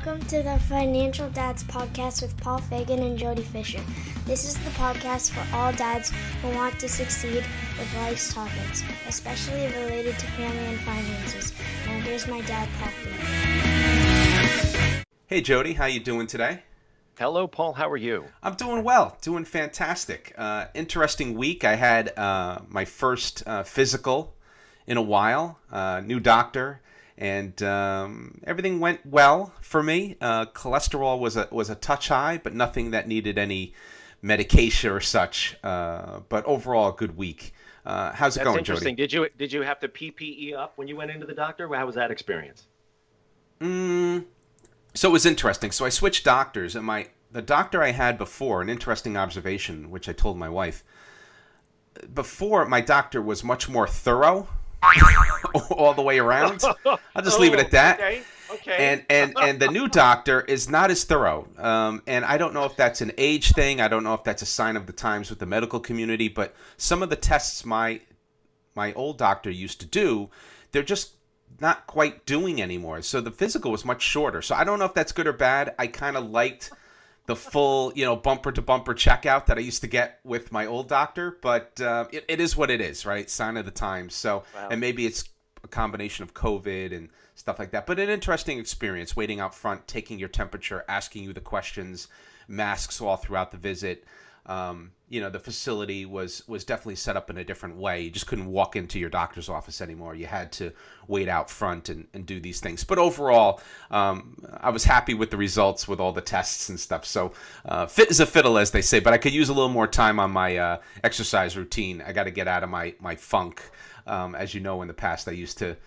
Welcome to the Financial Dads Podcast with Paul Fagan and Jody Fisher. This is the podcast for all dads who want to succeed with life's topics, especially related to family and finances. Now here's my dad, Paul Fagan. Hey Jody, how you doing today? Hello, Paul. How are you? I'm doing well, doing fantastic. Interesting week. I had my first physical in a while, new doctor, and everything went well for me. Cholesterol was a touch high, but nothing that needed any medication or such. But overall, a good week. How's it going, Jody? That's interesting. Did you have to PPE up when you went into the doctor? How was that experience? So it was interesting. So I switched doctors, and the doctor I had before, an interesting observation, which I told my wife. Before, my doctor was much more thorough all the way around. I'll just leave it at that. Okay. And the new doctor is not as thorough. And I don't know if that's an age thing. I don't know if that's a sign of the times with the medical community. But some of the tests my old doctor used to do, they're just not quite doing anymore. So the physical was much shorter. So I don't know if that's good or bad. I kind of liked the full, bumper to bumper checkout that I used to get with my old doctor, but it is what it is, right? Sign of the times. So, wow. And maybe it's a combination of COVID and stuff like that, but an interesting experience, waiting out front, taking your temperature, asking you the questions, masks all throughout the visit. The facility was definitely set up in a different way. You just couldn't walk into your doctor's office anymore. You had to wait out front and do these things. But overall, I was happy with the results with all the tests and stuff. So fit as a fiddle, as they say. But I could use a little more time on my exercise routine. I got to get out of my funk. As you know, in the past, I used to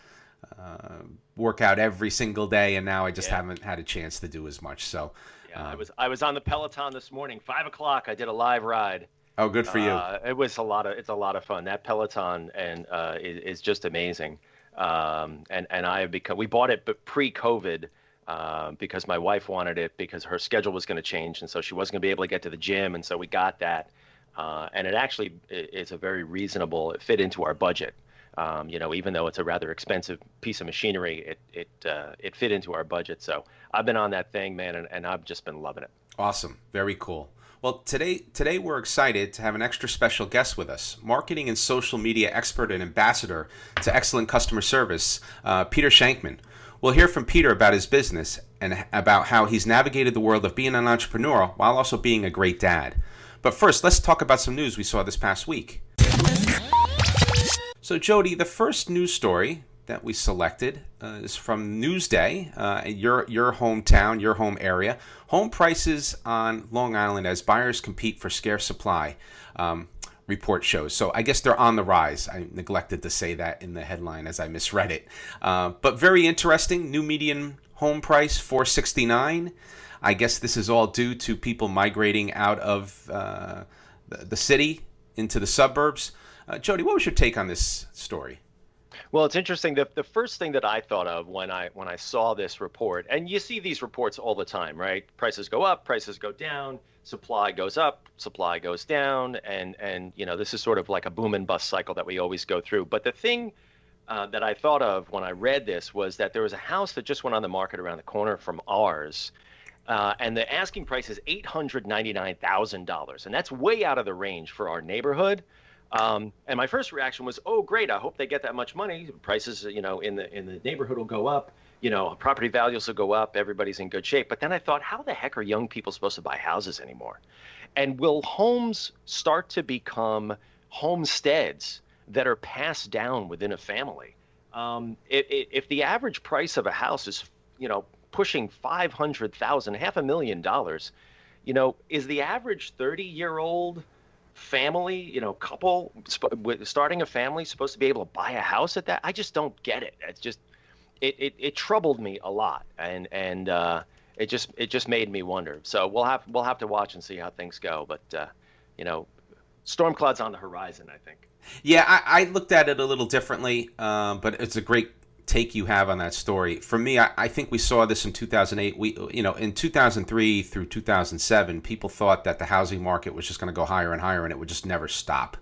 work out every single day, and now I just haven't had a chance to do as much. So. I was on the Peloton this morning, 5 o'clock. I did a live ride. Oh, good for you! It's a lot of fun. That Peloton is just amazing. And I have become. We bought it, but pre-COVID, because my wife wanted it because her schedule was going to change, and so she wasn't going to be able to get to the gym, and so we got that. And it actually is a very reasonable. It fit into our budget. Even though it's a rather expensive piece of machinery, it fit into our budget. So I've been on that thing, man, and I've just been loving it. Awesome. Very cool. Well, today we're excited to have an extra special guest with us, marketing and social media expert and ambassador to excellent customer service, Peter Shankman. We'll hear from Peter about his business and about how he's navigated the world of being an entrepreneur while also being a great dad. But first, let's talk about some news we saw this past week. So, Jody, the first news story that we selected is from Newsday, your hometown, your home area. Home prices on Long Island as buyers compete for scarce supply, report shows. So I guess they're on the rise. I neglected to say that in the headline as I misread it. But very interesting. New median home price, $469. I guess this is all due to people migrating out of the city into the suburbs. Jody, what was your take on this story? Well, it's interesting. The first thing that I thought of when I saw this report, and you see these reports all the time, right? Prices go up, prices go down, supply goes up, supply goes down, and this is sort of like a boom and bust cycle that we always go through. But the thing that I thought of when I read this was that there was a house that just went on the market around the corner from ours, and the asking price is $899,000, and that's way out of the range for our neighborhood. And my first reaction was, oh, great, I hope they get that much money. Prices, in the neighborhood will go up, property values will go up, everybody's in good shape. But then I thought, how the heck are young people supposed to buy houses anymore? And will homes start to become homesteads that are passed down within a family? If the average price of a house is, pushing $500,000, $500,000, is the average 30-year-old family, couple starting a family supposed to be able to buy a house at that? I just don't get it. It's just it troubled me a lot, and it just made me wonder. So we'll have to watch and see how things go. But storm clouds on the horizon, I think. Yeah, I looked at it a little differently, but it's a great take you have on that story. For me, I think we saw this in 2008. In 2003 through 2007, people thought that the housing market was just going to go higher and higher, and it would just never stop.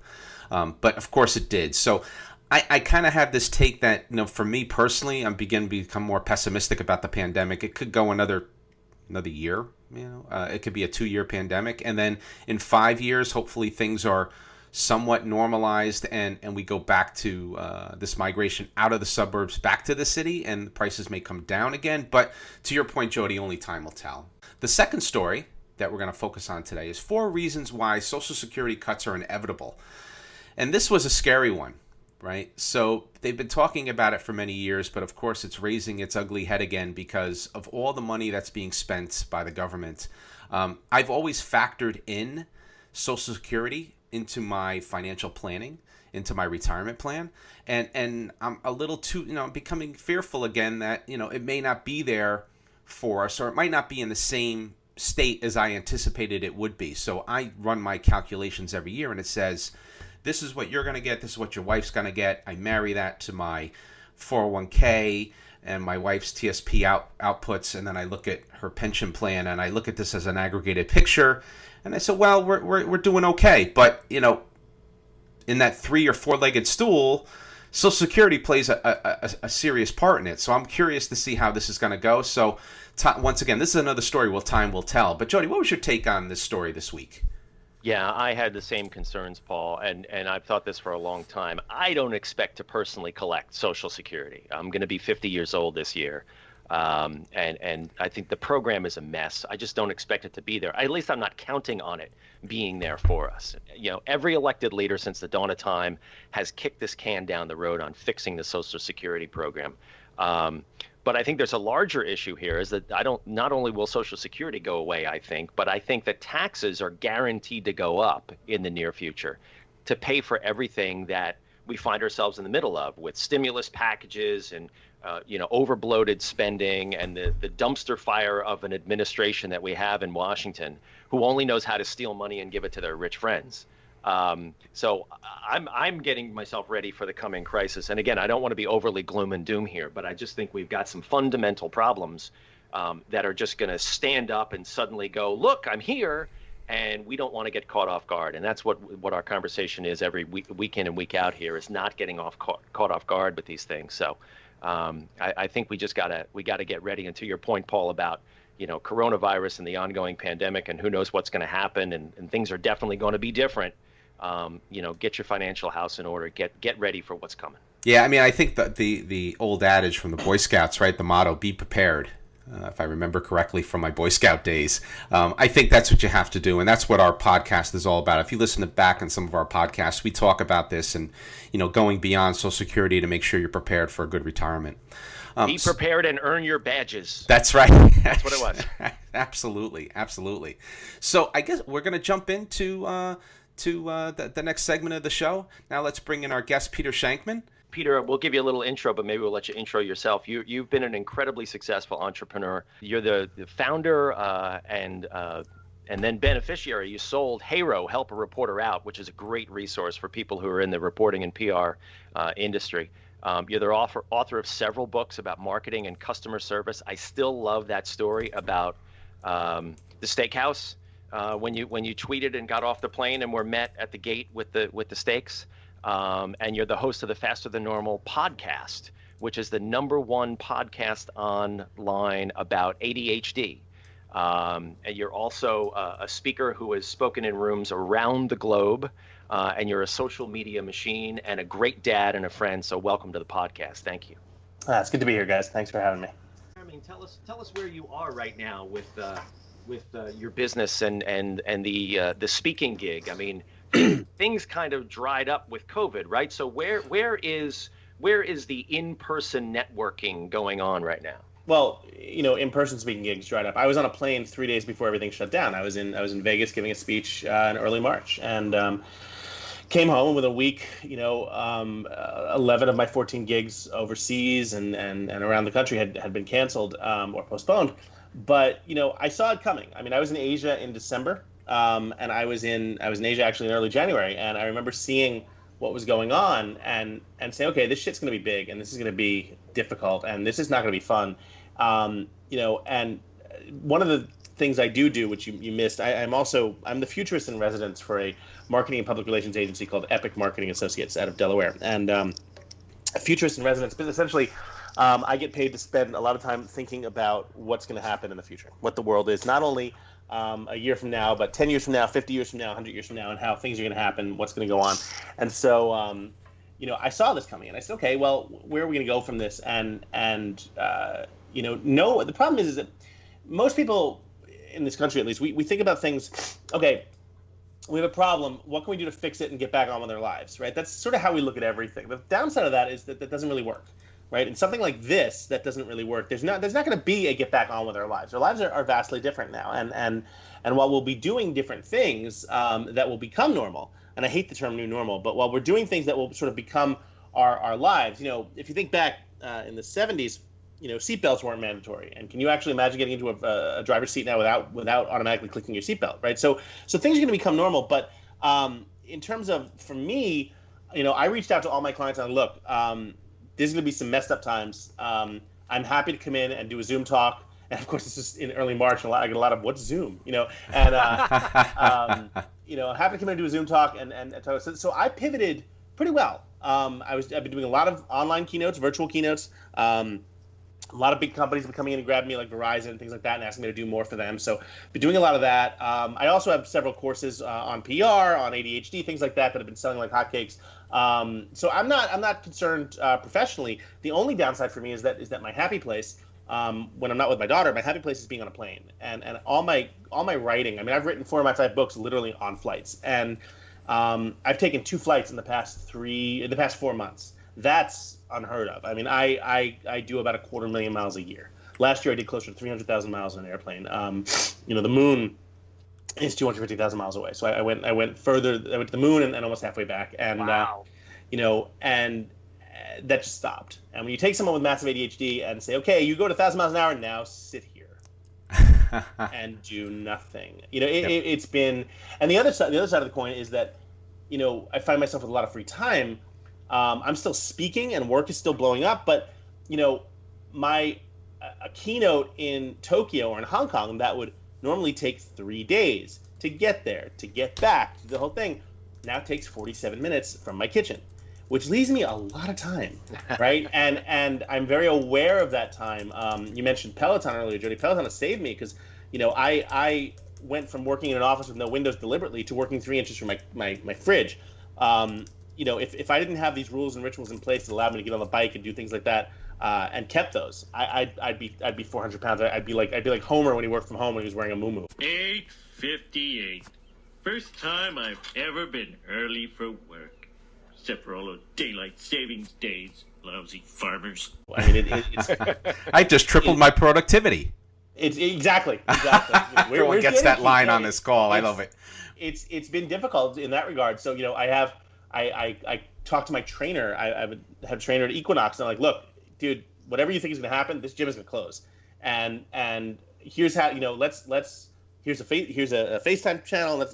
But of course, it did. So I kind of have this take that, for me personally, I'm beginning to become more pessimistic about the pandemic. It could go another another year. It could be a 2-year pandemic, and then in 5 years, hopefully things are somewhat normalized, and we go back to this migration out of the suburbs back to the city, and the prices may come down again. But to your point, Jody, only time will tell. The second story that we're going to focus on today is 4 reasons why Social Security cuts are inevitable. And this was a scary one, right? So they've been talking about it for many years, but of course it's raising its ugly head again because of all the money that's being spent by the government. I've always factored in Social Security into my financial planning, into my retirement plan. And I'm a little too, I'm becoming fearful again that, it may not be there for us, or it might not be in the same state as I anticipated it would be. So I run my calculations every year, and it says, this is what you're going to get, this is what your wife's going to get. I marry that to my 401k and my wife's TSP outputs, and then I look at her pension plan, and I look at this as an aggregated picture, and I said, well, we're doing okay. But, in that 3 or 4-legged stool, Social Security plays a serious part in it. So I'm curious to see how this is going to go. So once again, this is another story time will tell. But Jody, what was your take on this story this week? Yeah, I had the same concerns, Paul, and I've thought this for a long time. I don't expect to personally collect Social Security. I'm going to be 50 years old this year, and I think the program is a mess. I just don't expect it to be there. At least I'm not counting on it being there for us. Every elected leader since the dawn of time has kicked this can down the road on fixing the Social Security program. But I think there's a larger issue here is that not only will Social Security go away, I think, but I think that taxes are guaranteed to go up in the near future to pay for everything that we find ourselves in the middle of with stimulus packages and, overbloated spending and the dumpster fire of an administration that we have in Washington who only knows how to steal money and give it to their rich friends. So I'm getting myself ready for the coming crisis. And again, I don't want to be overly gloom and doom here, but I just think we've got some fundamental problems that are just going to stand up and suddenly go, look, I'm here. And we don't want to get caught off guard. And that's what our conversation is every week in and week out here, is not getting caught off guard with these things. So I think we got to get ready. And to your point, Paul, about coronavirus and the ongoing pandemic and who knows what's going to happen, and things are definitely going to be different. Get your financial house in order, get ready for what's coming. Yeah, I mean, I think that the old adage from the Boy Scouts, right? The motto, be prepared. If I remember correctly from my Boy Scout days, I think that's what you have to do. And that's what our podcast is all about. If you listen back in some of our podcasts, we talk about this and, going beyond Social Security to make sure you're prepared for a good retirement. Be prepared and earn your badges. That's right. That's what it was. Absolutely. So I guess we're going to jump into the next segment of the show. Now let's bring in our guest, Peter Shankman. Peter, we'll give you a little intro, but maybe we'll let you intro yourself. You've been an incredibly successful entrepreneur. You're the founder and then beneficiary. You sold HARO, Help a Reporter Out, which is a great resource for people who are in the reporting and PR industry. You're the author of several books about marketing and customer service. I still love that story about the steakhouse when you tweeted and got off the plane and were met at the gate with the steaks. And you're the host of the Faster Than Normal podcast, which is the #1 podcast online about ADHD. And you're also a speaker who has spoken in rooms around the globe. And you're a social media machine and a great dad and a friend. So welcome to the podcast. Thank you. It's good to be here, guys. Thanks for having me. I mean, tell us where you are right now with your business and the speaking gig. I mean, things kind of dried up with COVID, right? So where is the in-person networking going on right now? Well, in-person speaking gigs dried up. I was on a plane 3 days before everything shut down. I was in Vegas giving a speech in early March, and came home with a week. 11 of my 14 gigs overseas and around the country had been canceled or postponed. But I saw it coming. I mean, I was in Asia in December. And I was in Asia actually in early January, and I remember seeing what was going on and saying, okay, this shit's going to be big, and this is going to be difficult, and this is not going to be fun. And one of the things I do, which you missed, I'm the futurist in residence for a marketing and public relations agency called Epic Marketing Associates out of Delaware, and a futurist in residence, but essentially I get paid to spend a lot of time thinking about what's going to happen in the future, what the world is, not only a year from now, but 10 years from now, 50 years from now, 100 years from now, and how things are going to happen, what's going to go on. And so, I saw this coming, and I said, okay, well, where are we going to go from this? And no, the problem is that most people in this country, at least, we think about things, okay, we have a problem, what can we do to fix it and get back on with our lives, right? That's sort of how we look at everything. The downside of that is that doesn't really work, right? And something like this that doesn't really work, there's not going to be a get back on with our lives. Our lives are vastly different now, and while we'll be doing different things that will become normal, and I hate the term new normal, but while we're doing things that will sort of become our lives, if you think back in the 70s, seatbelts weren't mandatory, and can you actually imagine getting into a driver's seat now without automatically clicking your seatbelt, right? So things are going to become normal, but in terms of, for me, I reached out to all my clients and look, there's going to be some messed up times. I'm happy to come in and do a Zoom talk, and of course, this is in early March, and I get a lot of what's Zoom, and I'm happy to come in and do a Zoom talk, and talk. So I pivoted pretty well. I've been doing a lot of online keynotes, virtual keynotes. A lot of big companies have been coming in and grabbing me, like Verizon and things like that, and asking me to do more for them. So I've been doing a lot of that. I also have several courses on PR, on ADHD, things like that have been selling like hotcakes. So I'm not concerned professionally. The only downside for me is that my happy place, when I'm not with my daughter, my happy place is being on a plane. And all my writing. I mean, I've written 4 of my 5 books literally on flights, and I've taken 2 flights in the past 4 months. That's unheard of. I mean, I do about 250,000 miles a year. Last year I did closer to 300,000 miles on an airplane. The moon is 250,000 miles away. So I went further. I went to the moon and almost halfway back. And wow. And that just stopped. And when you take someone with massive ADHD and say, okay, you go to 1,000 miles an hour, now sit here and do nothing. It's been. And the other side of the coin is that, I find myself with a lot of free time. I'm still speaking and work is still blowing up, but a keynote in Tokyo or in Hong Kong that would normally take 3 days to get there, to get back, to the whole thing, now takes 47 minutes from my kitchen, which leaves me a lot of time, right? and I'm very aware of that time. You mentioned Peloton earlier, Jody. Peloton has saved me because, I went from working in an office with no windows deliberately to working 3 inches from my fridge. If I didn't have these rules and rituals in place that allowed me to get on the bike and do things like that, and kept those, I'd be 400 pounds. I'd be like Homer when he worked from home when he was wearing a muumuu. 8:58. First time I've ever been early for work, except for all those daylight savings days. Lousy farmers. I mean, it's. I just tripled my productivity. It's exactly. Everyone gets that line on this call. I love it. It's been difficult in that regard. So I talked to my trainer. I have a trainer at Equinox, and I'm like, look, dude, whatever you think is going to happen, this gym is going to close. And here's how, here's a FaceTime channel.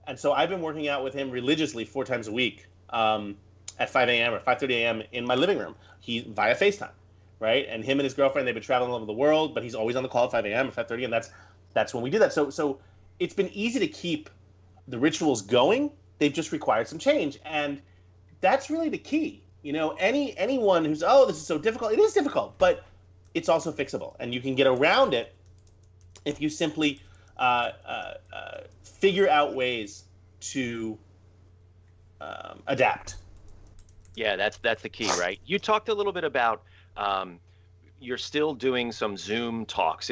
And so I've been working out with him religiously 4 times a week at 5 a.m. or 5:30 a.m. in my living room. Via FaceTime, right? And him and his girlfriend, they've been traveling all over the world, but he's always on the call at 5 a.m. or 5:30, and that's when we do that. So it's been easy to keep the rituals going. They've just required some change, and that's really the key. Anyone who's, this is so difficult, it is difficult, but it's also fixable, and you can get around it if you simply figure out ways to adapt. Yeah, that's the key, right? You talked a little bit about you're still doing some Zoom talks.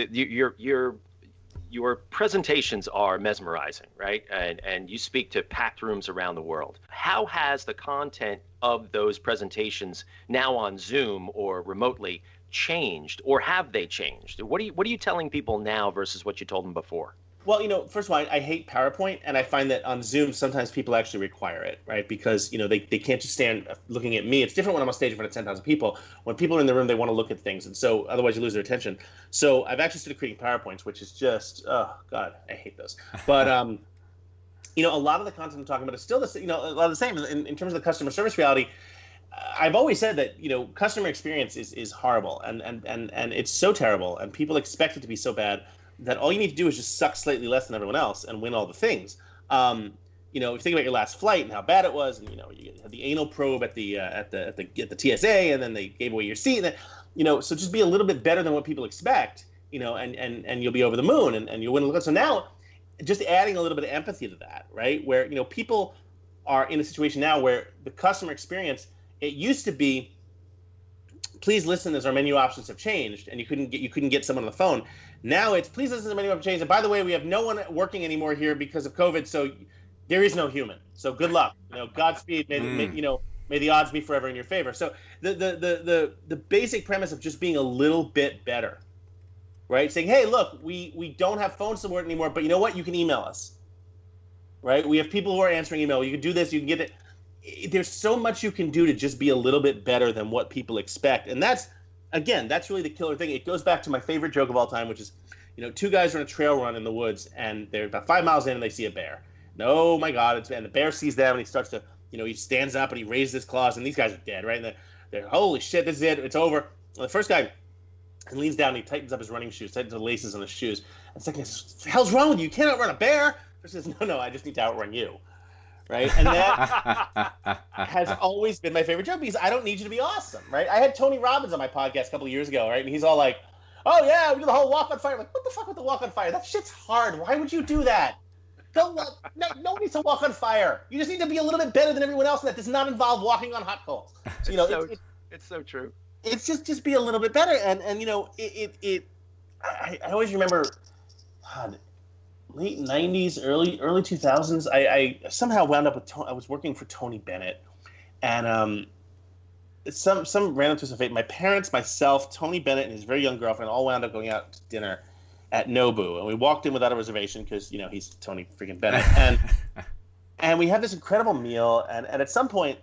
Your presentations are mesmerizing, right? And you speak to packed rooms around the world. How has the content of those presentations now on Zoom or remotely changed, or have they changed? What are you telling people now versus what you told them before? Well, first of all, I hate PowerPoint, and I find that on Zoom sometimes people actually require it, right? Because they can't just stand looking at me. It's different when I'm on stage in front of 10,000 people. When people are in the room, they want to look at things, and so otherwise you lose their attention. So I've actually started creating PowerPoints, which is just, oh God, I hate those. But a lot of the content I'm talking about is still a lot of the same in terms of the customer service reality. I've always said that customer experience is horrible, and it's so terrible, and people expect it to be so bad that all you need to do is just suck slightly less than everyone else and win all the things. If you think about your last flight and how bad it was, and you had the anal probe at the TSA, and then they gave away your seat. And so just be a little bit better than what people expect, and you'll be over the moon and you'll win. So now, just adding a little bit of empathy to that, right? Where, people are in a situation now where the customer experience, it used to be, please listen as our menu options have changed, and you couldn't get someone on the phone. Now it's, please listen as the menu options changed, and by the way, we have no one working anymore here because of COVID, so there is no human. So good luck. Godspeed. May the odds be forever in your favor. So the basic premise of just being a little bit better, right? Saying, hey, look, we don't have phone support anymore, but you know what? You can email us, right? We have people who are answering email. You can do this. You can get it. There's so much you can do to just be a little bit better than what people expect. And that's really the killer thing. It goes back to my favorite joke of all time, which is, two guys are on a trail run in the woods, and they're about 5 miles in, and they see a bear. And, oh, my God. And the bear sees them, and he starts to, he stands up, and he raises his claws, and these guys are dead, right? And they're holy shit, this is it. It's over. And the first guy leans down, and he tightens up his running shoes, tightens the laces on his shoes. And the second guy says, what the hell's wrong with you? You can't outrun a bear. He says, no, I just need to outrun you. Right? And that has always been my favorite joke, because I don't need you to be awesome, right? I had Tony Robbins on my podcast a couple of years ago, right? And he's all like, oh, yeah, we do the whole walk on fire. I'm like, what the fuck with the walk on fire? That shit's hard. Why would you do that? No needs to walk on fire. You just need to be a little bit better than everyone else, and that does not involve walking on hot coals. So, it's so true. It's just be a little bit better. And I always remember, God, late 90s, early 2000s, I somehow wound up with I was working for Tony Bennett, and some random twist of fate, my parents, myself, Tony Bennett, and his very young girlfriend all wound up going out to dinner at Nobu, and we walked in without a reservation because he's Tony freaking Bennett, and we had this incredible meal, and at some point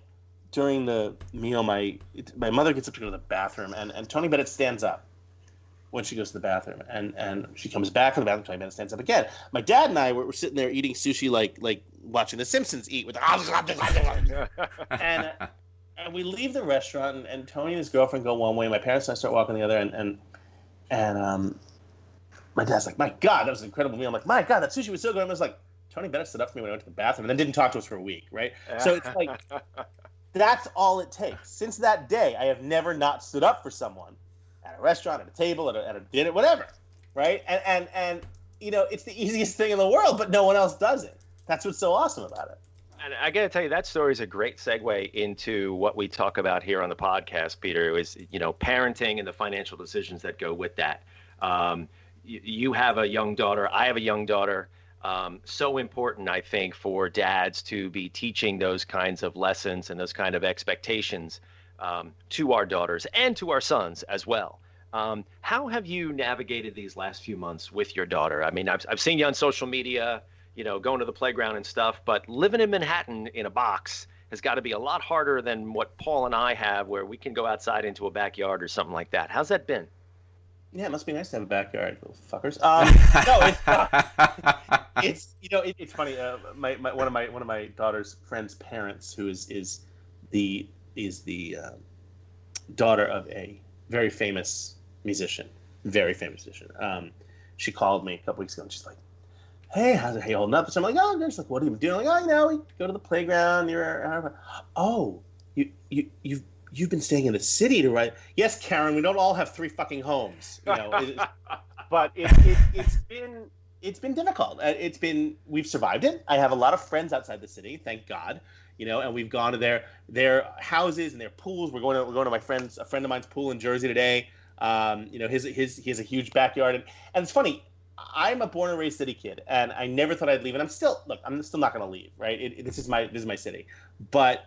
during the meal, my mother gets up to go to the bathroom, and Tony Bennett stands up when she goes to the bathroom, and she comes back from the bathroom. Tony Bennett stands up again. My dad and I were sitting there eating sushi like watching The Simpsons eat with and we leave the restaurant, and Tony and his girlfriend go one way, my parents and I start walking the other, and my dad's like, my God, that was an incredible meal. I'm like, my God, that sushi was so good. I was like, Tony Bennett stood up for me when I went to the bathroom and then didn't talk to us for a week, right? So it's like, that's all it takes. Since that day, I have never not stood up for someone at a restaurant, at a table, at a dinner, whatever, right? And it's the easiest thing in the world, but no one else does it. That's what's so awesome about it. And I got to tell you, that story is a great segue into what we talk about here on the podcast, Peter, is, parenting and the financial decisions that go with that. You have a young daughter. I have a young daughter. So important, I think, for dads to be teaching those kinds of lessons and those kind of expectations to our daughters and to our sons as well. How have you navigated these last few months with your daughter? I mean, I've seen you on social media, going to the playground and stuff, but living in Manhattan in a box has got to be a lot harder than what Paul and I have, where we can go outside into a backyard or something like that. How's that been? Yeah, it must be nice to have a backyard, little fuckers. No, it's funny. One of my daughter's friend's parents, who is the daughter of a very famous musician, she called me a couple weeks ago, and she's like, "Hey, how's it? Hey, holding up?" So I'm like, "Oh, I'm just like, what are you doing?" Like, "Oh, we go to the playground. You've been staying in the city to write." Yes, Karen, we don't all have 3 fucking homes, but it's been difficult. We've survived it. I have a lot of friends outside the city, thank God, and we've gone to their houses and their pools. We're going to a friend of mine's pool in Jersey today. He has a huge backyard, and it's funny. I'm a born and raised city kid, and I never thought I'd leave, and I'm still not going to leave, right? This is my city, but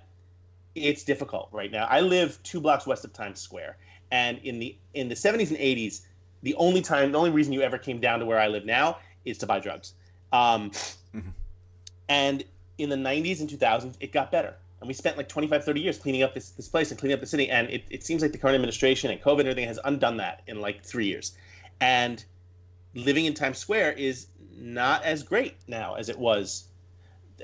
it's difficult right now. I live 2 blocks west of Times Square, and in the 70s and 80s, the only reason you ever came down to where I live now is to buy drugs. And in the 90s and 2000s, it got better, and we spent like 25, 30 years cleaning up this place and cleaning up the city, and it seems like the current administration and COVID and everything has undone that in like 3 years. And living in Times Square is not as great now as it was.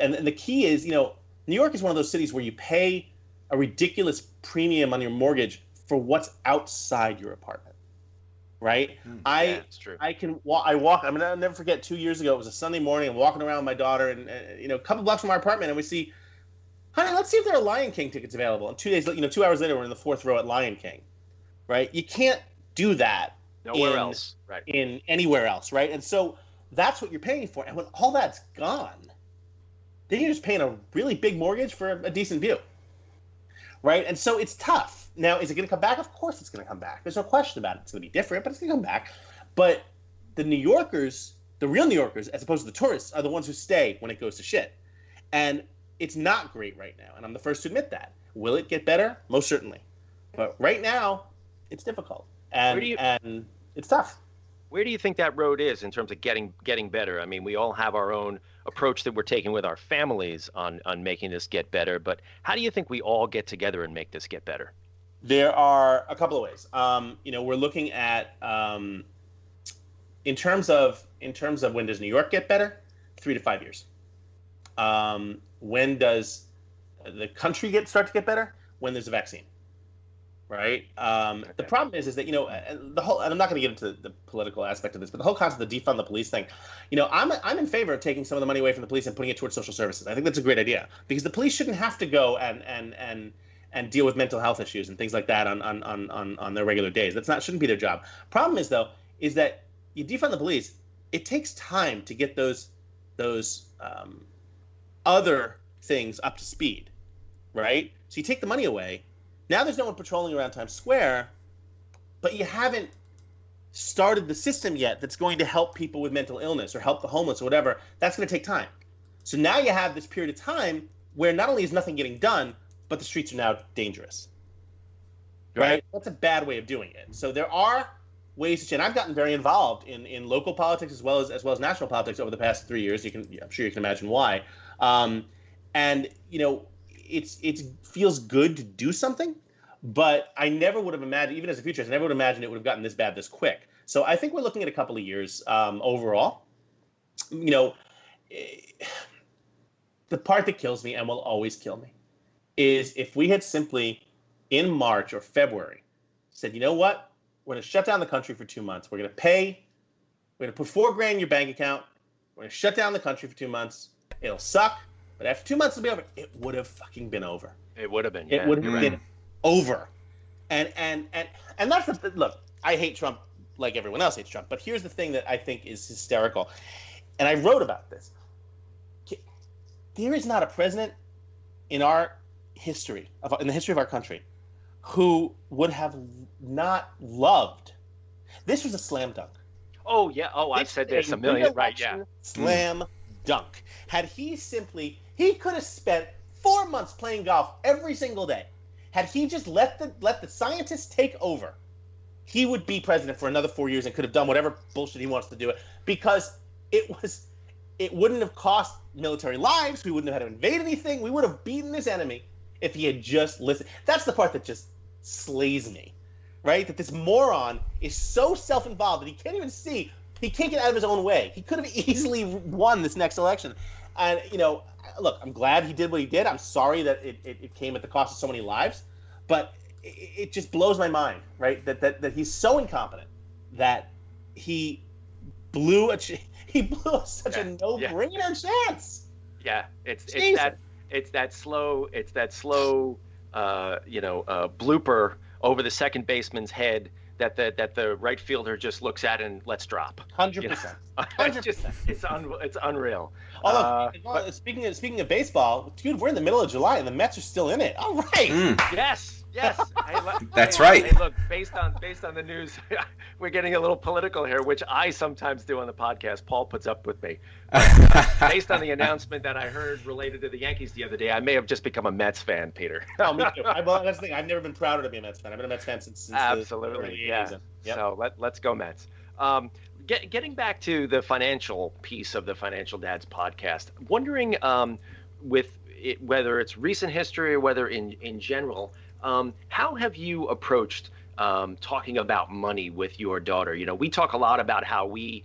And the key is, New York is one of those cities where you pay a ridiculous premium on your mortgage for what's outside your apartment, right? That's true. I walk. I mean, I'll never forget. 2 years ago, it was a Sunday morning. I'm walking around with my daughter, and a couple blocks from our apartment, and we see, honey, let's see if there are Lion King tickets available. And 2 days, 2 hours later, we're in the 4th row at Lion King, right? You can't do that nowhere else, right? In anywhere else, right? And so that's what you're paying for. And when all that's gone, then you're just paying a really big mortgage for a decent view, right? And so it's tough. Now, is it going to come back? Of course it's going to come back. There's no question about it. It's going to be different, but it's going to come back. But the New Yorkers, the real New Yorkers, as opposed to the tourists, are the ones who stay when it goes to shit. And it's not great right now, and I'm the first to admit that. Will it get better? Most certainly. But right now, it's difficult, and it's tough. Where do you think that road is in terms of getting better? I mean, we all have our own approach that we're taking with our families on making this get better, but how do you think we all get together and make this get better? There are a couple of ways. We're looking at in terms of when does New York get better? 3 to 5 years. When does the country start to get better? When there's a vaccine, right? Okay. The problem is that the whole, and I'm not going to get into the political aspect of this, but the whole concept of the defund the police thing, I'm in favor of taking some of the money away from the police and putting it towards social services. I think that's a great idea because the police shouldn't have to go and deal with mental health issues and things like that on their regular days. Shouldn't be their job. Problem is though, is that you defund the police, it takes time to get those other things up to speed, right? So you take the money away. Now there's no one patrolling around Times Square, but you haven't started the system yet that's going to help people with mental illness or help the homeless or whatever. That's going to take time. So now you have this period of time where not only is nothing getting done, but the streets are now dangerous, right? That's a bad way of doing it. So there are ways to change. I've gotten very involved in local politics as well as national politics over the past 3 years. I'm sure you can imagine why. And it feels good to do something, but I never would have imagined, even as a futurist, I never would have imagined it would have gotten this bad this quick. So I think we're looking at a couple of years overall. The part that kills me and will always kill me is if we had simply in March or February said, you know what, we're going to shut down the country for 2 months. We're going to put $4,000 in your bank account. We're going to shut down the country for 2 months. It'll suck, but after 2 months it'll be over. It would have fucking been over. It would have been. It would have been over. And that's look, I hate Trump like everyone else hates Trump, but here's the thing that I think is hysterical. And I wrote about this. There is not a president in our history, in the history of our country, who would have not loved. This was a slam dunk. Oh yeah. Oh, I've said this a million. Right? Yeah. Slam dunk. Had he could have spent 4 months playing golf every single day. Had he just let the scientists take over, he would be president for another 4 years and could have done whatever bullshit he wants to do it because it wouldn't have cost military lives. We wouldn't have had to invade anything. We would have beaten this enemy if he had just listened. That's the part that just slays me, right? That this moron is so self-involved that he can't even see. He can't get out of his own way. He could have easily won this next election. And, look, I'm glad he did what he did. I'm sorry that it came at the cost of so many lives. But it just blows my mind, right? That he's so incompetent that he blew such a no-brainer chance. Yeah, it's that slow blooper over the second baseman's head that the right fielder just looks at and lets drop. 100%. 100%. It's unreal. Although speaking of baseball, dude, we're in the middle of July and the Mets are still in it. All right. Yes. That's right. Hey, look, based on the news, we're getting a little political here, which I sometimes do on the podcast. Paul puts up with me. Based on the announcement that I heard related to the Yankees the other day, I may have just become a Mets fan, Peter. No, me too. That's the thing. I've never been prouder to be a Mets fan. I've been a Mets fan since absolutely the 80s. Yeah. Yep. So let's go Mets. Getting back to the financial piece of the Financial Dads podcast, wondering whether it's recent history or whether in general. How have you approached talking about money with your daughter? We talk a lot about how we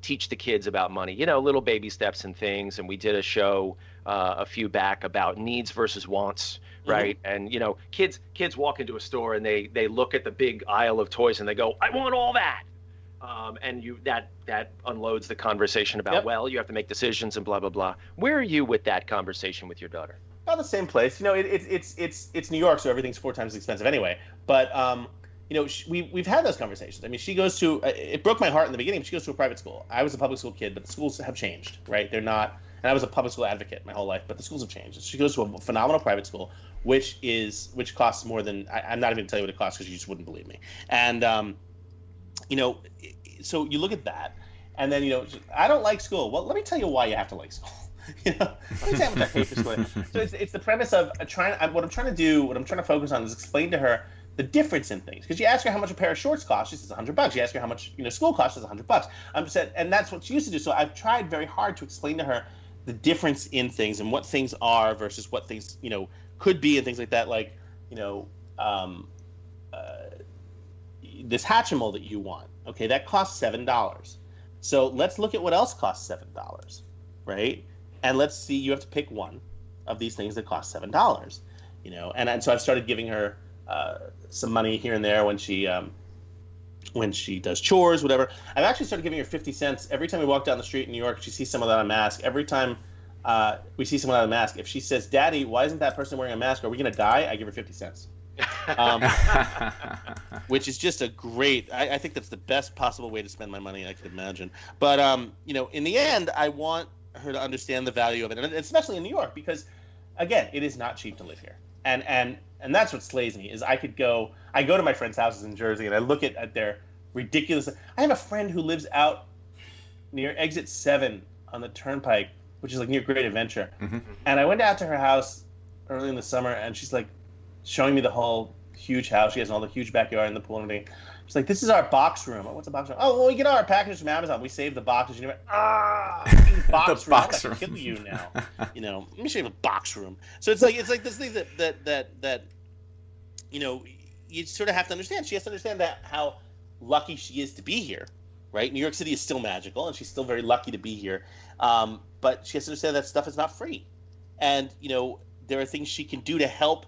teach the kids about money, little baby steps and things. And we did a show a few back about needs versus wants, right? Mm-hmm. And, kids walk into a store and they look at the big aisle of toys and they go, I want all that. And that unloads the conversation about, well, you have to make decisions and blah, blah, blah. Where are you with that conversation with your daughter? Not the same place. It's New York, so everything's 4 times as expensive anyway. But we've had those conversations. I mean, she goes to it broke my heart in the beginning. But she goes to a private school. I was a public school kid, but the schools have changed, right? They're not. And I was a public school advocate my whole life, but the schools have changed. She goes to a phenomenal private school, which costs more than I'm not even going to tell you what it costs because you just wouldn't believe me. And so you look at that, and then I don't like school. Well, let me tell you why you have to like school. Let me tell you how much I hate school. So it's the premise of what I'm trying to focus on is explain to her the difference in things. Because you ask her how much a pair of shorts costs, she says $100. You ask her how much school costs, she says $100. And that's what she used to do. So I've tried very hard to explain to her the difference in things and what things are versus what things could be and things like that. Like this Hatchimal that you want, okay, that costs $7. So let's look at what else costs $7, right? And let's see, you have to pick one of these things that cost $7, and so I've started giving her some money here and there when she does chores, whatever. I've actually started giving her 50 cents every time we walk down the street in New York. She sees someone without a mask. Every time we see someone without a mask, if she says, "Daddy, why isn't that person wearing a mask? Are we going to die?" I give her 50 cents. Which is just a great. I think that's the best possible way to spend my money I could imagine. But in the end, I want her to understand the value of it, and especially in New York, because again, it is not cheap to live here, and that's what slays me is I go to my friends' houses in Jersey and I look at their ridiculous. I have a friend who lives out near Exit 7 on the Turnpike, which is like near Great Adventure, and I went out to her house early in the summer, and she's like showing me the whole huge house. She has all the huge backyard and the pool and everything. She's like, "This is our box room." Oh, what's a box room? Oh, well, we get all our packages from Amazon. We save the boxes. Box the room. box room. Kill you now. Let me show you a box room. So it's like this thing that you sort of have to understand. She has to understand that how lucky she is to be here, right? New York City is still magical, and she's still very lucky to be here. But she has to understand that stuff is not free, and there are things she can do to help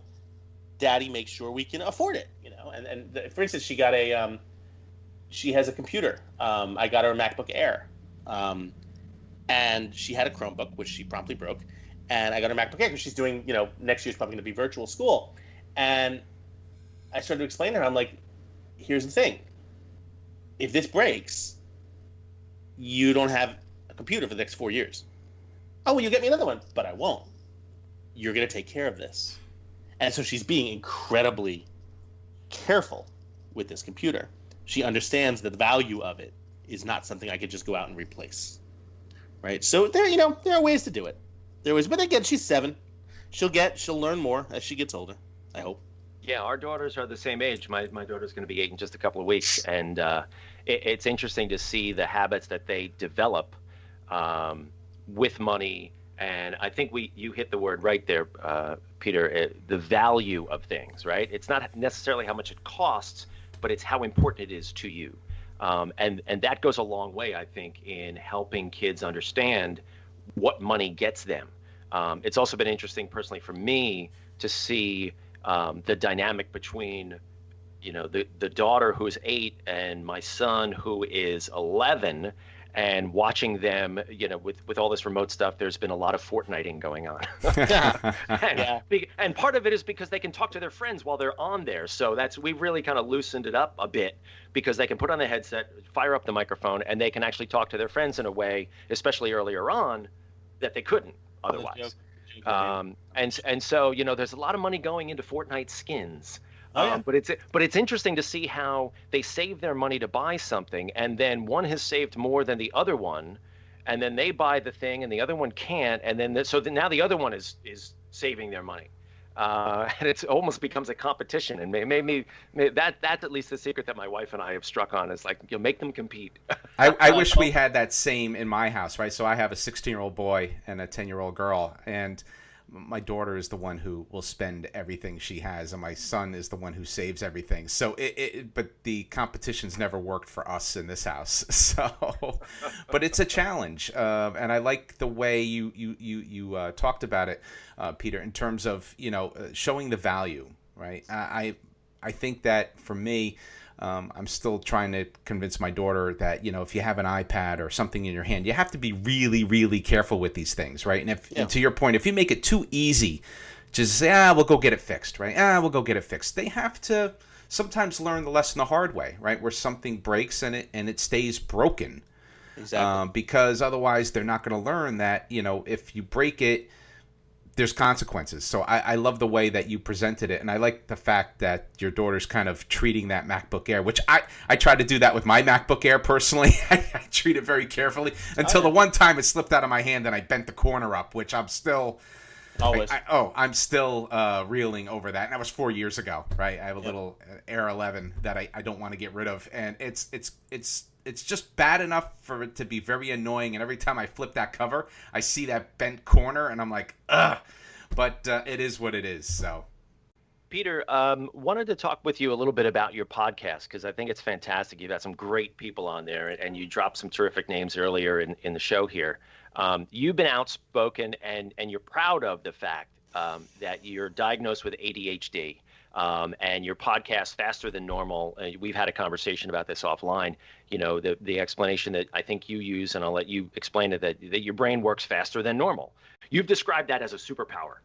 Daddy make sure we can afford it. For instance, she has a computer. I got her a MacBook Air. And she had a Chromebook, which she promptly broke. And I got her MacBook Air because she's doing, next year's probably going to be virtual school. And I started to explain to her, I'm like, here's the thing. If this breaks, you don't have a computer for the next 4 years. Oh, well, you'll get me another one. But I won't. You're going to take care of this. And so she's being incredibly careful with this computer. She understands that the value of it is not something I could just go out and replace. Right, so there are ways to do it. But again, she's 7. She'll learn more as she gets older, I hope. Yeah, our daughters are the same age. My daughter's going to be 8 in just a couple of weeks, and it's interesting to see the habits that they develop with money. And I think you hit the word right there, Peter. The value of things, right? It's not necessarily how much it costs, but it's how important it is to you. And that goes a long way, I think, in helping kids understand what money gets them. It's also been interesting personally for me to see the dynamic between, the daughter who's 8 and my son who is 11, and watching them, with all this remote stuff, there's been a lot of Fortniting going on. And part of it is because they can talk to their friends while they're on there. So we've really kind of loosened it up a bit because they can put on the headset, fire up the microphone, and they can actually talk to their friends in a way, especially earlier on, that they couldn't otherwise. And so, there's a lot of money going into Fortnite skins. But it's interesting to see how they save their money to buy something, and then one has saved more than the other one, and then they buy the thing, and the other one can't, and then now the other one is saving their money, and it almost becomes a competition. And maybe that's at least the secret that my wife and I have struck on is like make them compete. I wish we had that same in my house, right? So I have a 16-year-old boy and a 10-year-old girl, and my daughter is the one who will spend everything she has, and my son is the one who saves everything. So but the competition's never worked for us in this house. So, but it's a challenge, and I like the way you talked about it, Peter, in terms of showing the value. Right, I think that for me, I'm still trying to convince my daughter that, if you have an iPad or something in your hand, you have to be really, really careful with these things, right? And to your point, if you make it too easy, just say, we'll go get it fixed, right? We'll go get it fixed. They have to sometimes learn the lesson the hard way, right? Where something breaks and it stays broken. Exactly. Because otherwise they're not going to learn that, if you break it, there's consequences. So I love the way that you presented it. And I like the fact that your daughter's kind of treating that MacBook Air, which I try to do that with my MacBook Air personally. I treat it very carefully until the one time it slipped out of my hand and I bent the corner up, which I'm still... Always. I'm still reeling over that. And that was 4 years ago, right? I have a little Air 11 that I don't want to get rid of. And it's just bad enough for it to be very annoying. And every time I flip that cover, I see that bent corner and I'm like, ugh. But it is what it is. So, Peter, wanted to talk with you a little bit about your podcast, because I think it's fantastic. You've got some great people on there, and you dropped some terrific names earlier in the show here. You've been outspoken, and you're proud of the fact that you're diagnosed with ADHD, and your podcast, Faster Than Normal. We've had a conversation about this offline. The explanation that I think you use, and I'll let you explain it, that your brain works faster than normal. You've described that as a superpower.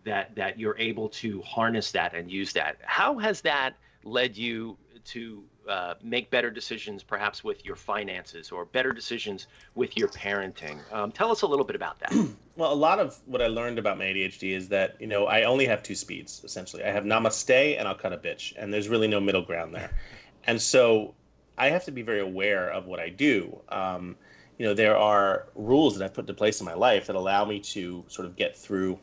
That you're able to harness that and use that. How has that led you to make better decisions, perhaps with your finances, or better decisions with your parenting? Tell us a little bit about that. Well, a lot of what I learned about my ADHD is that, I only have two speeds, essentially. I have namaste and I'll cut a bitch, and there's really no middle ground there. And so I have to be very aware of what I do. There are rules that I've put into place in my life that allow me to sort of get through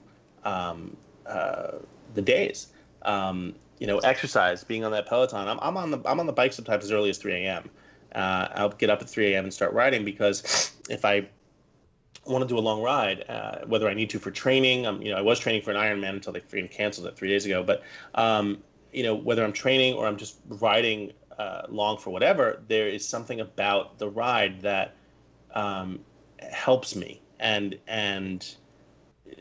the days. Exercise, being on that Peloton. I'm on the bike sometimes as early as 3 a.m. I'll get up at 3 a.m. and start riding, because if I want to do a long ride, whether I need to for training, I was training for an Ironman until they freaking canceled it 3 days ago. But whether I'm training or I'm just riding long for whatever, there is something about the ride that helps me and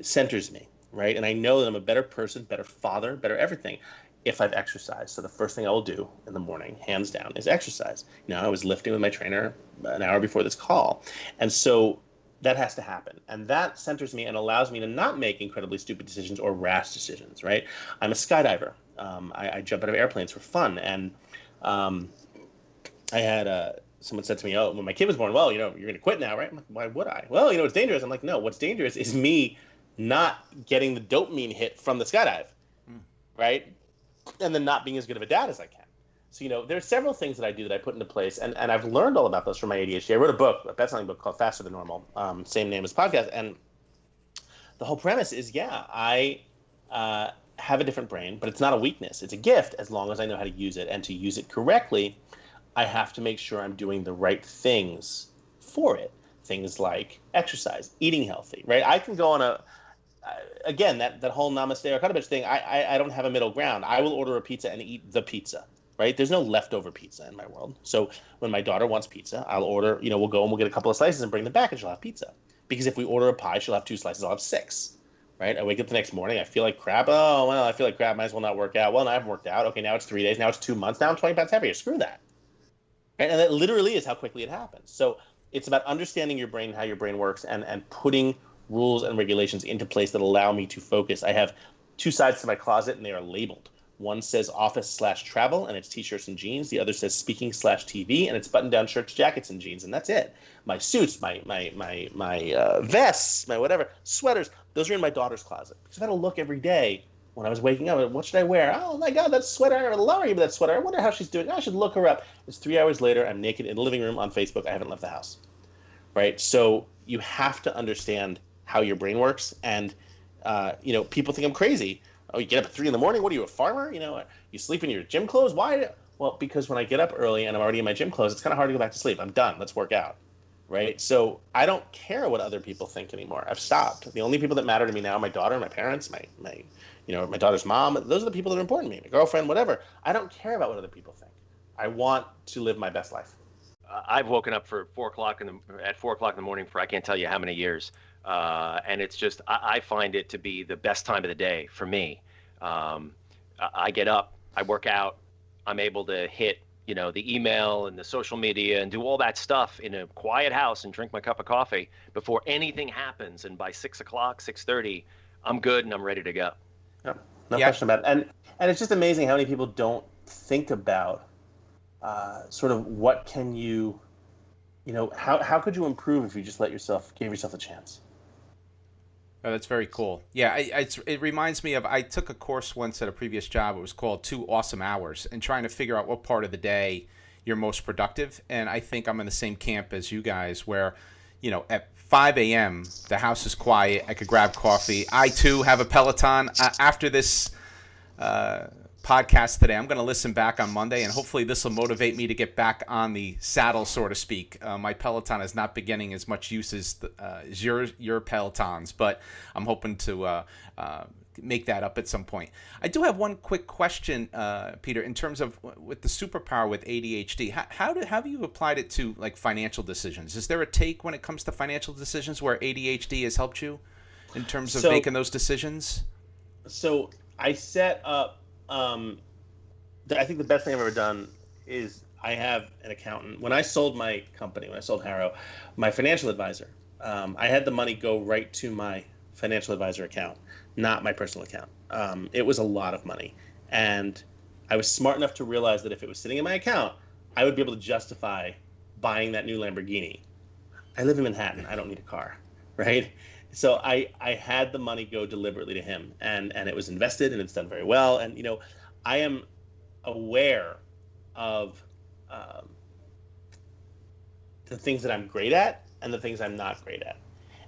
centers me. Right. And I know that I'm a better person, better father, better everything if I've exercised. So the first thing I will do in the morning, hands down, is exercise. I was lifting with my trainer an hour before this call. And so that has to happen. And that centers me and allows me to not make incredibly stupid decisions or rash decisions. Right. I'm a skydiver. I jump out of airplanes for fun. And I had someone said to me, "Oh, when my kid was born, well, you're going to quit now, right?" I'm like, "Why would I?" "Well, it's dangerous." I'm like, "No, what's dangerous is me not getting the dopamine hit from the skydive, right? And then not being as good of a dad as I can." So, there are several things that I do that I put into place, and I've learned all about those from my ADHD. I wrote a best-selling book called Faster Than Normal, same name as the podcast, and the whole premise is, I have a different brain, but it's not a weakness. It's a gift as long as I know how to use it, and to use it correctly, I have to make sure I'm doing the right things for it. Things like exercise, eating healthy, right? I can go on again, that whole namaste or cuttabitch thing, I don't have a middle ground. I will order a pizza and eat the pizza, right? There's no leftover pizza in my world. So when my daughter wants pizza, I'll order, we'll go and we'll get a couple of slices and bring them back, and she'll have pizza. Because if we order a pie, she'll have 2 slices, I'll have 6, right? I wake up the next morning, I feel like crap. Oh, well, I feel like crap, might as well not work out. Well, now I haven't worked out. Okay, now it's 3 days, now it's 2 months, now I'm 20 pounds heavier. Screw that. Right? And that literally is how quickly it happens. So it's about understanding your brain, how your brain works, and putting rules and regulations into place that allow me to focus. I have 2 sides to my closet, and they are labeled. One says office/travel, and it's t-shirts and jeans. The other says speaking/TV, and it's button-down shirts, jackets, and jeans, and that's it. My suits, my vests, my whatever, sweaters, those are in my daughter's closet. Because I've had to look every day when I was waking up, what should I wear? Oh my God, that sweater, I love that sweater. I wonder how she's doing. I should look her up. It's 3 hours later, I'm naked in the living room on Facebook. I haven't left the house, right? So you have to understand how your brain works. And, people think I'm crazy. Oh, you get up at 3 a.m. What are you, a farmer? You sleep in your gym clothes? Why? Well, because when I get up early and I'm already in my gym clothes, it's kind of hard to go back to sleep. I'm done. Let's work out, right? So I don't care what other people think anymore. I've stopped. The only people that matter to me now are my daughter, my parents, my daughter's mom. Those are the people that are important to me, my girlfriend, whatever. I don't care about what other people think. I want to live my best life. I've woken up at 4 o'clock in the morning for I can't tell you how many years. And it's just, I find it to be the best time of the day for me. I get up, I work out, I'm able to hit, the email and the social media and do all that stuff in a quiet house and drink my cup of coffee before anything happens. And by 6 o'clock, 6:30, I'm good and I'm ready to go. Yeah. No question about it. And it's just amazing how many people don't think about sort of what can you, how could you improve if you just gave yourself a chance? Oh, that's very cool. Yeah, it reminds me of, I took a course once at a previous job. It was called 2 Awesome Hours, and trying to figure out what part of the day you're most productive. And I think I'm in the same camp as you guys where, at 5 a.m., the house is quiet. I could grab coffee. I, too, have a Peloton. After this podcast today, I'm going to listen back on Monday, and hopefully this will motivate me to get back on the saddle, so to speak. My Peloton has not been getting as much use as your Pelotons, but I'm hoping to make that up at some point. I do have one quick question, Peter, in terms of with the superpower with ADHD. How have you applied it to like financial decisions? Is there a take when it comes to financial decisions where ADHD has helped you in terms of making those decisions? So I set up. I think the best thing I've ever done is I have an accountant. When I sold my company, when I sold Harrow, my financial advisor, I had the money go right to my financial advisor account, not my personal account. It was a lot of money. And I was smart enough to realize that if it was sitting in my account, I would be able to justify buying that new Lamborghini. I live in Manhattan. I don't need a car, right? So I had the money go deliberately to him, and it was invested, and it's done very well. And, I am aware of the things that I'm great at and the things I'm not great at.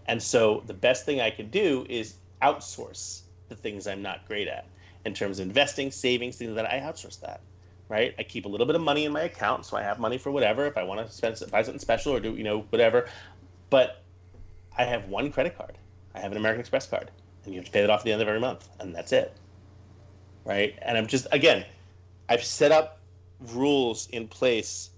And so the best thing I can do is outsource the things I'm not great at. In terms of investing, savings, things like that, I outsource that, right? I keep a little bit of money in my account, so I have money for whatever, if I want to buy something special or do, whatever. But I have one credit card. I have an American Express card, and you have to pay that off at the end of every month, and that's it, right? And I'm just, again, I've set up rules in place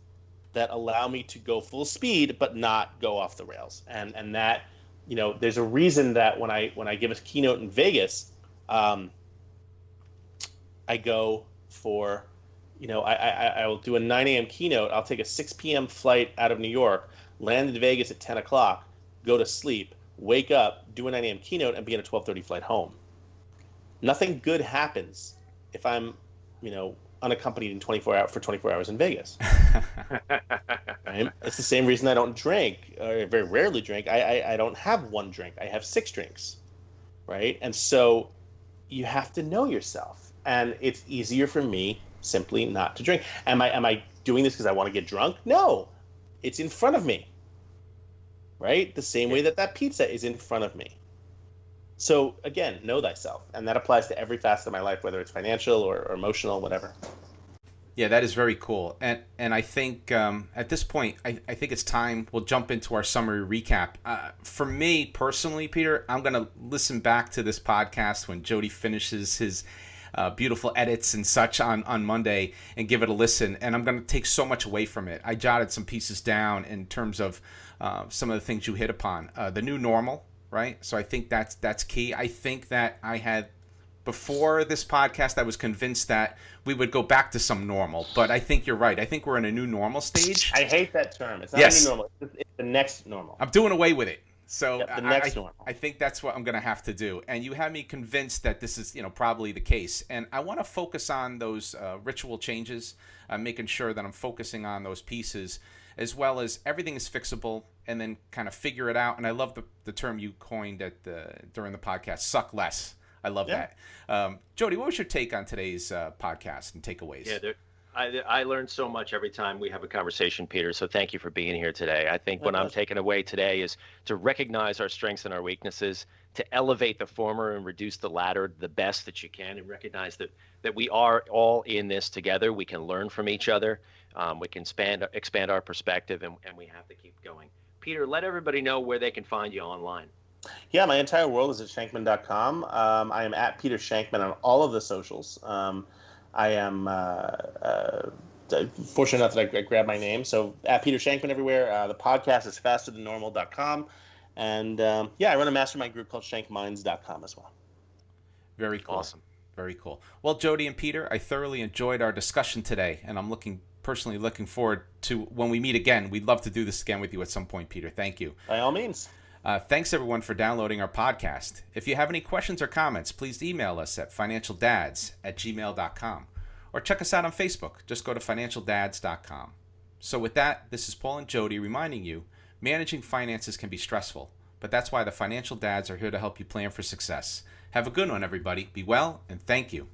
that allow me to go full speed but not go off the rails. And that, there's a reason that when I give a keynote in Vegas, I go for, I will do a 9 a.m. keynote. I'll take a 6 p.m. flight out of New York, land in Vegas at 10 o'clock, go to sleep, wake up, do a 9 a.m. keynote, and be in a 12:30 flight home. Nothing good happens if I'm, unaccompanied in 24 hours in Vegas. Right? It's the same reason I don't drink, or very rarely drink. I don't have one drink. I have 6 drinks, right? And so you have to know yourself, and it's easier for me simply not to drink. Am I doing this because I want to get drunk? No, it's in front of me. Right? The same way that pizza is in front of me. So again, know thyself. And that applies to every facet of my life, whether it's financial or emotional, whatever. Yeah, that is very cool. And I think at this point, I think it's time we'll jump into our summary recap. For me personally, Peter, I'm going to listen back to this podcast when Jody finishes his beautiful edits and such on Monday and give it a listen. And I'm going to take so much away from it. I jotted some pieces down in terms of some of the things you hit upon. The new normal, right? So I think that's key. I think that I had, before this podcast, I was convinced that we would go back to some normal. But I think you're right. I think we're in a new normal stage. I hate that term. It's not a new normal. It's the next normal. I'm doing away with it. So the next normal. I think that's what I'm going to have to do. And you have me convinced that this is, probably the case. And I want to focus on those ritual changes, making sure that I'm focusing on those pieces, as well as everything is fixable, and then kind of figure it out. And I love the term you coined during the podcast, suck less. I love that. Jody, what was your take on today's podcast and takeaways? Yeah, I learned so much every time we have a conversation, Peter. So thank you for being here today. I think what I'm taking away today is to recognize our strengths and our weaknesses, to elevate the former and reduce the latter the best that you can, and recognize that we are all in this together. We can learn from each other. We can expand our perspective, and we have to keep going. Peter, let everybody know where they can find you online. Yeah, my entire world is at shankman.com. I am at Peter Shankman on all of the socials. I am fortunate enough that I grabbed my name. So at Peter Shankman everywhere. The podcast is fasterthannormal.com. And I run a mastermind group called shankminds.com as well. Very cool. Awesome. Very cool. Well, Jody and Peter, I thoroughly enjoyed our discussion today, and I'm personally looking forward to when we meet again. We'd love to do this again with you at some point, Peter. Thank you. By all means. Thanks, everyone, for downloading our podcast. If you have any questions or comments, please email us at financialdads@gmail.com or check us out on Facebook. Just go to financialdads.com. So with that, this is Paul and Jody reminding you, managing finances can be stressful, but that's why the Financial Dads are here to help you plan for success. Have a good one, everybody. Be well, and thank you.